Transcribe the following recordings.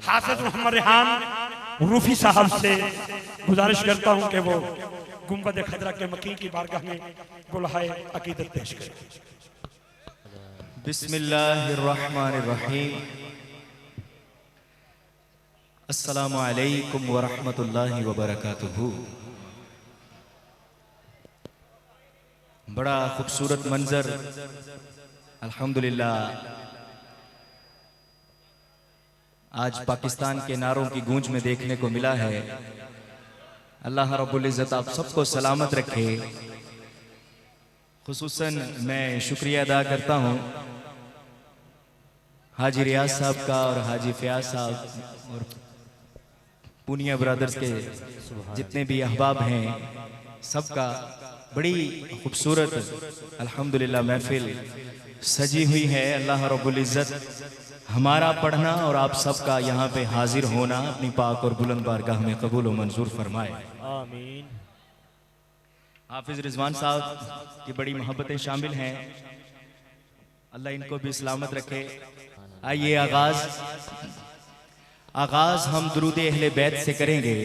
हाफिज मोहम्मद रेहान रूफी साहब से गुजारिश करता हूं कि वो गुंबद खदरा के मकीन की बारगाह में गुलहाए अकीदत पेश करें। बिस्मिल्लाहिर्रहमानिर्रहीम। अस्सलामु अलैकुम वरहमतुल्लाहि वबरकातुहू। बड़ा खूबसूरत मंजर अल्हम्दुलिल्लाह आज पाकिस्तान के नारों की गूंज में देखने को मिला है। अल्लाह रब्बुल इज़्ज़त आप सबको सलामत रखे। खुसूसन मैं शुक्रिया अदा करता हूँ हाजी रियाज साहब का और हाजी फयाज साहब और पूनिया ब्रदर्स के जितने भी अहबाब हैं सबका। बड़ी खूबसूरत अल्हम्दुलिल्लाह महफिल सजी हुई है। अल्लाह रब्बुल इज़्ज़त हमारा पढ़ना और आप सबका यहाँ पे हाजिर होना अपनी पाक और बुलंद बारगाह में कबूल और मंजूर फरमाए, आमीन। हाफिज रिजवान साहब की बड़ी मोहब्बतें शामिल हैं, अल्लाह इनको भी सलामत रखे। आइए आगाज हम दुरूद अहले बैत से करेंगे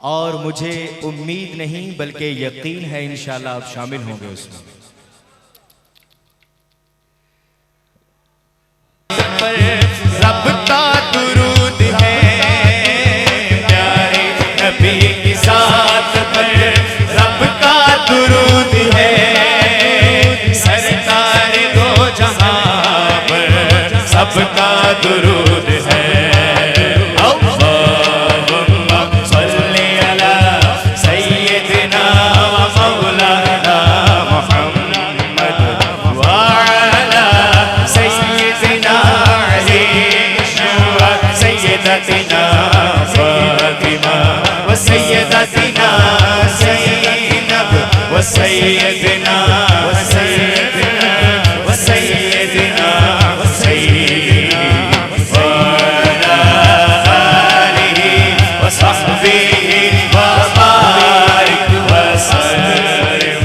और मुझे उम्मीद नहीं बल्कि यकीन है इंशाअल्लाह आप शामिल होंगे उसमें। रब का दुरूद है प्यारे नबी की साथ पर, रब का दुरूद है सरकार दो जहां पर, सबका दुरूद है। अल्लाहुम्मा सल्ली अला सय्यिदिना व मौलाना मुहम्मद व अला सय्यिदिना सय्यदतिना फातिमा व सय्यदतिना ज़ैनब व सय्यदना व सय्यदना व अला आलिहि व सहबिहि व बारिक व सल्लिम।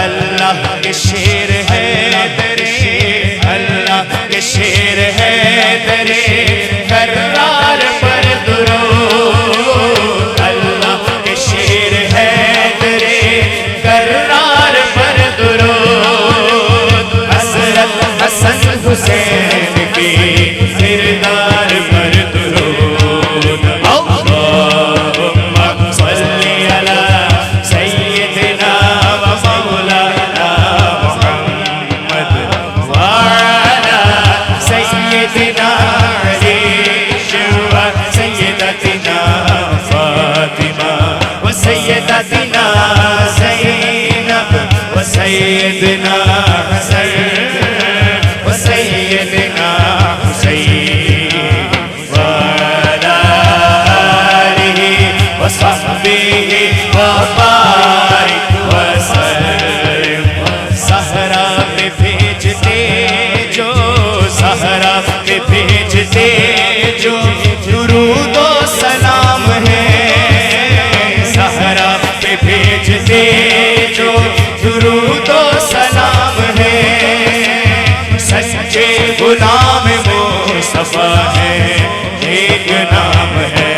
अल्लाह के शेर है तेरे, अल्लाह के शेर है तेरे करार पर दुरूद। अल्लाह के शेर है तेरे करार पर दुरूद। हज़रत हसन हुसैन की किरदार पर दुरूद। अल्लाहुम्मा सल्ली अला सय्यिदिना व मौलाना मुहम्मद व अला सय्यिदिना सय्यदतिना फातिमा व सय्यदतिना ज़ैनब व सय्यदना हसन व सय्यदना हुसैन व अला आलिहि व सहबिहि व बारिक व सल्लिम। सहरा पे भेजते जो, सहरा पे भेजते जो दुरूदो सलाम है, सहरा पे भेजते जो दुरूदो सलाम है। सच्चे गुलाम मुस्तफा है एक नाम है।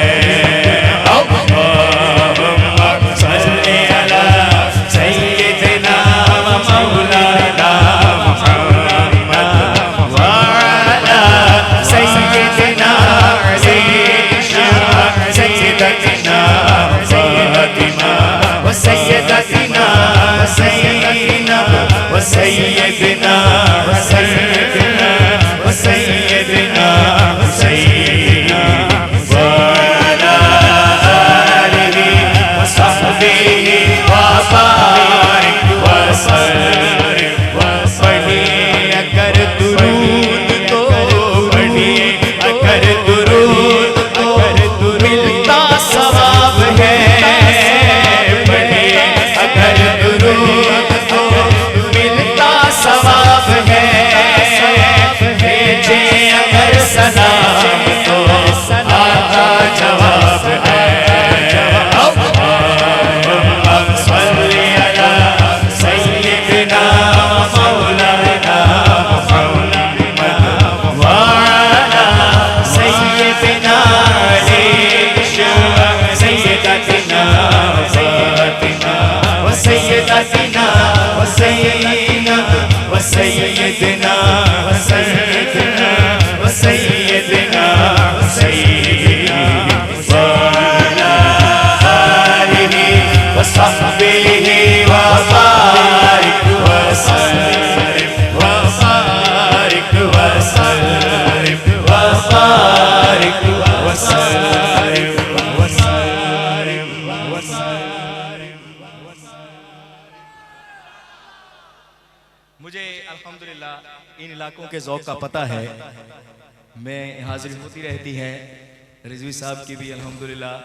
अल्लाहुम्मा सल्ली अला सय्यिदिना व मौलाना मुहम्मद व अला सय्यिदिना सय्यदतिना फातिमा व सय्यदतिना ज़ैनब व सय्यदना हसन व सय्यदना हुसैन इलाकों के ज़ौक़ का पता है, मैं हाजिरी होती रहती है रिजवी साहब की भी अल्हम्दुलिल्लाह,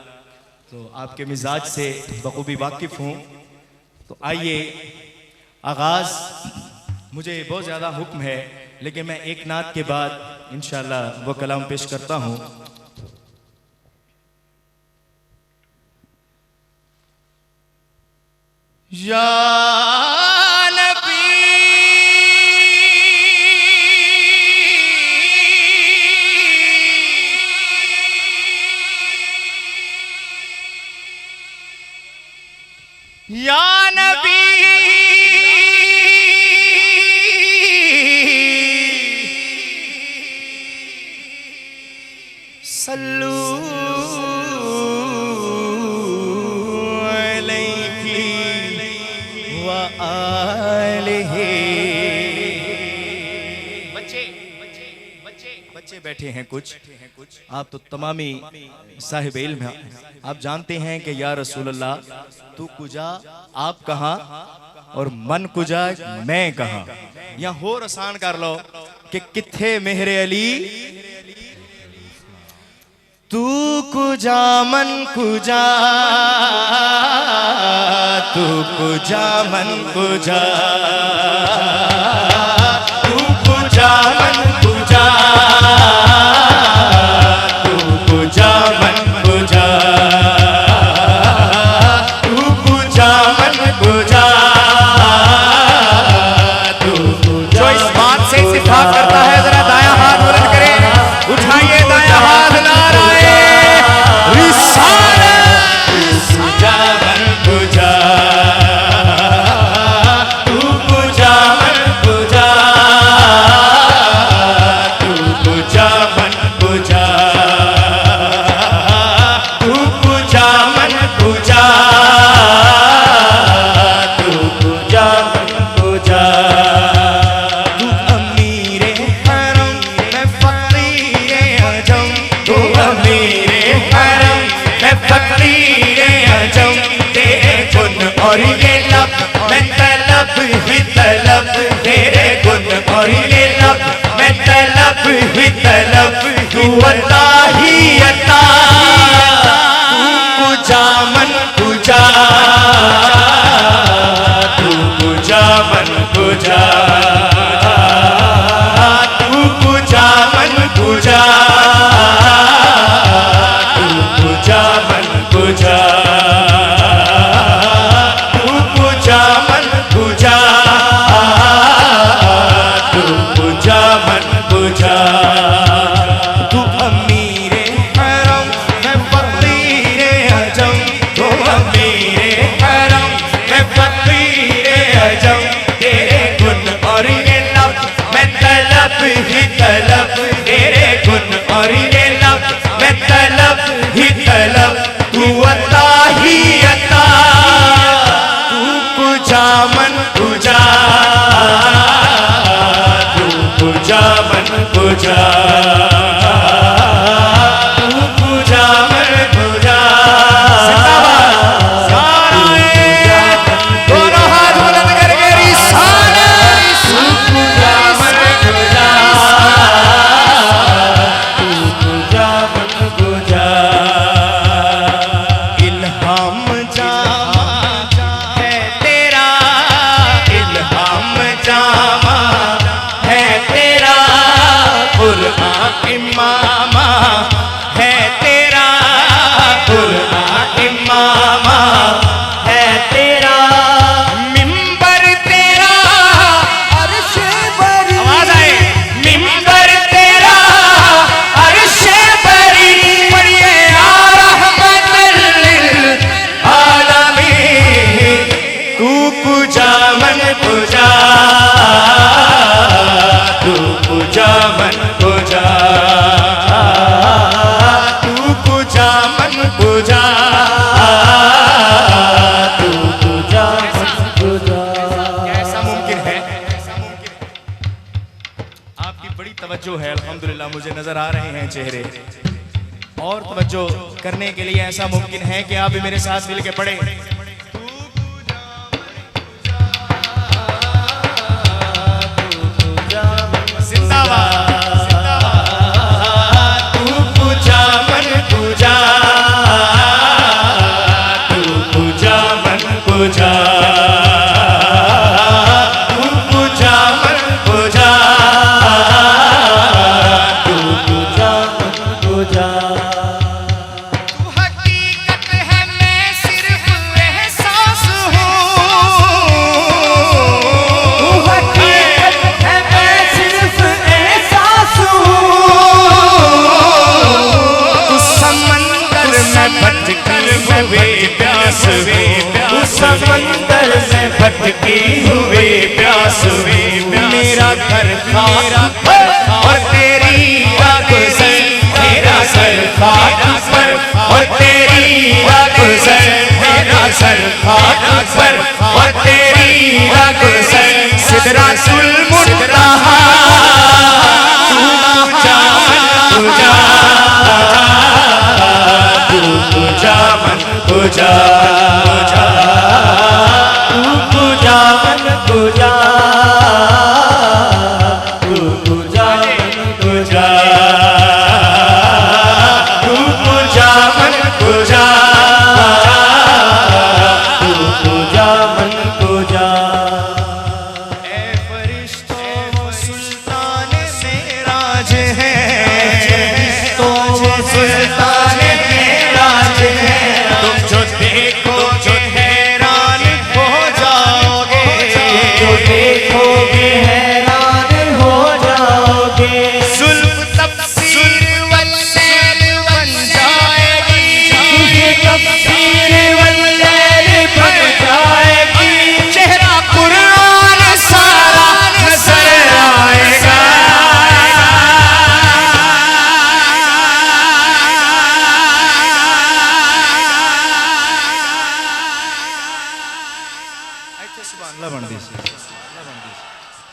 तो आपके मिजाज से बखूबी वाकिफ़ हूँ। तो आइए आगाज़, मुझे बहुत ज़्यादा हुक्म है लेकिन मैं एक नात के बाद इंशाअल्लाह वो कलाम पेश करता हूँ। या नबी या नबी सल्लू बच्चे बैठे हैं कुछ, आप तो तमामी साहिब इल्म हैं, आप जानते हैं कि या रसूल अल्लाह तू कुजा आप कहाँ और मन कुजा मैं कहाँ। यहाँ हो आसान कर लो कि किथे मेहरे अली, तू कुजा मन कुजा, तू कुजा मन कुजा, तू कुजा मन कुजा, तू कुजा मन कुजा, तू कुजा मन कुजा, तू कुजा। जो इस बात से इत्तेफाक करता है जरा दायां हाथ बुलंद करे, उठाइए दायां हाथ, नाराए रिसालत। कुजा मन कुजा, तू कुजा मन कुजा, तू कुजा मन कुजा, तू कुजा मन कुजा, तू कुजा मन कुजा। तू अमीरे हरम मैं फकीरे अजम, तू अमीरे हरम मैं फकीरे अजम, तेरे गुन और ये लब मैं तलब ही तलब, तेरे गुन और ये लब मैं तलब ही तलब, तू अता ही अता, तू कुजा मन कुजा, तू कुजा मन कुजा, तू कुजा मन कुजा, तू कुजा मन कुजा, तू कुजा मन कुजा, तू कुजा मन कुजा। तू अमीरे हरम मैं फकीरे अजम, तू अमीरे हरम मैं फकीरे अजम, तेरे गुन और ये लब मैं तलब ही तलब, तेरे गुन और ये लब मैं तलब ही तलब, तू अता ही अता, तू कुजा मन कुजा, तू कुजा मन कुजा, तू कुजा मन कुजा। दोनों हाथ बुलंद करके रिसालत। तू कुजा मन कुजा, तू कुजा मन कुजा। इल्हाम जामा है तेरा, इल्हाम जामा है तेरा, कुरान इमामा है तेरा, कुरान इमामा है तेरा, मिंबर तेरा अर्श बरी, आवाज आए, मिंबर तेरा अर्श बरी, पढ़िए या रहमतल लिल आलमीन, तू कुजा मन कुजा, तू कुजा मन कुजा, तू कुजा मन कुजा, तू कुजा मन कुजा। कैसा मुमकिन है, आपकी बड़ी तवज्जो है अल्हम्दुलिल्लाह, मुझे नजर आ रहे हैं चेहरे, और तवज्जो करने के लिए ऐसा मुमकिन है कि आप भी मेरे साथ मिल के पढ़े। समंदर में भटकी हुए प्यास मेरा घर खारा और तेरी रात से मेरा सर खारा पर और तेरी रात से मेरा सर खारा पर और तेरी रात से सिदरातुल मुंतहा पूजा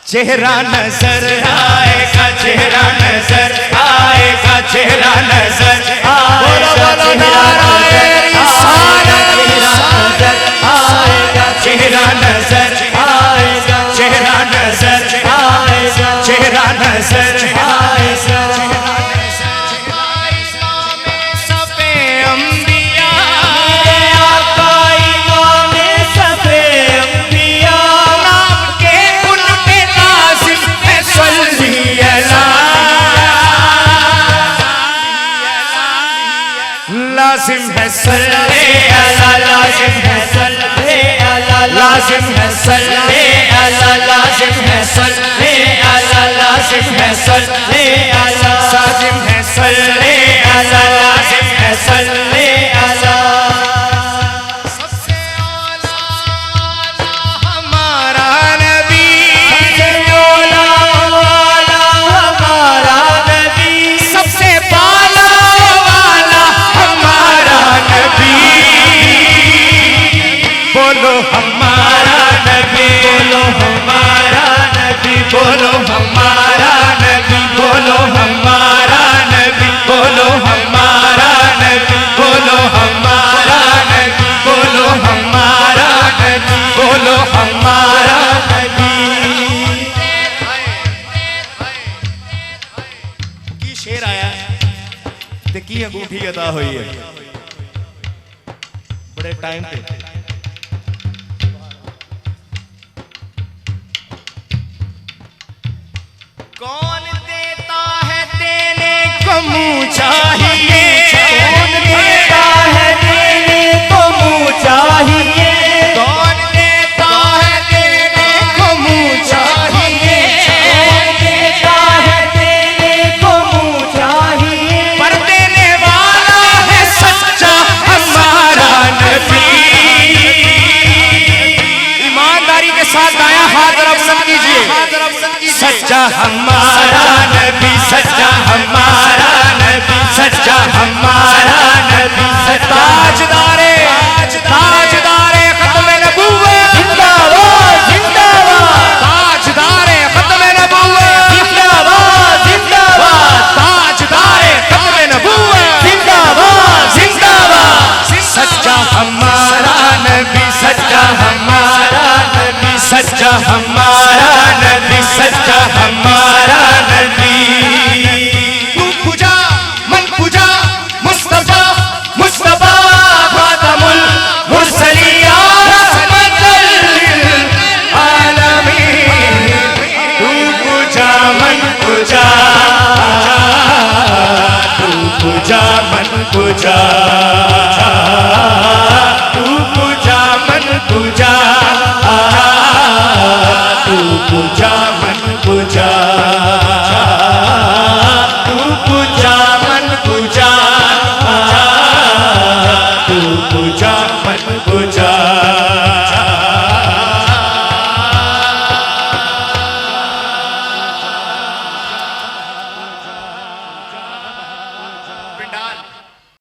चेहरा नजर आएगा, चेहरा नजर आएगा, चेहरा नजर आएगा, चेहरा नजर आएगा, चेहरा नजर आएगा, चेहरा नजर आएगा। सबे अंबिया आका इमाम सबे अंबिया नाम के उन पे लाजिम है सल्ली अला, लाजिम है सल्ले अला, लाजिम है सल्ले अला, लाजिम है सल्ले अला, लाजिम है सल्ले अला, लाजिम है सल्ले अला, लाजिम है सल्ले अला, लाजिम है सल्ले अला। सबसे आला हमारा नबी, सबसे आला हमारा नबी, सबसे बाला वाला हमारा नबी। बोलो हमारा नबी, बोलो हमारा नबी, बोलो हमारा नबी, बोलो हमारा नबी, बोलो हमारा नबी, बोलो हमारा नबी, बोलो हमारा नबी, बोलो हमारा नबी। की शेर आया ते की अंगूठी अदा हुई है बड़े टाइम पे। कौन देता है देने को मुँह चाहिए, कौन देता है देने को मुँह चाहिए, कौन देता है देने को मुँह चाहिए, कौन देता है देने को मुँह चाहिए, पर देने वाला है सच्चा हमारा नबी। ईमानदारी के साथ दायां हाथ तरफ सब कीजिए। सच्चा हमारा नबी, सच्चा हमारा नबी, सच्चा हमारा नबी, ताजदारे ताजदारे खत्म नबूवत जिंदाबाद जिंदाबाद, ताजदारे खत्म नबूवत जिंदाबाद जिंदाबाद, ताजदारे खत्म नबूवत जिंदाबाद जिंदाबाद। सच्चा हमारा नबी, सच्चा हमारा नबी, सच्चा हमारा नबी, सच्चा हमारा नबी। तू पूजा मन पूजा मुस्तफा मन गुजार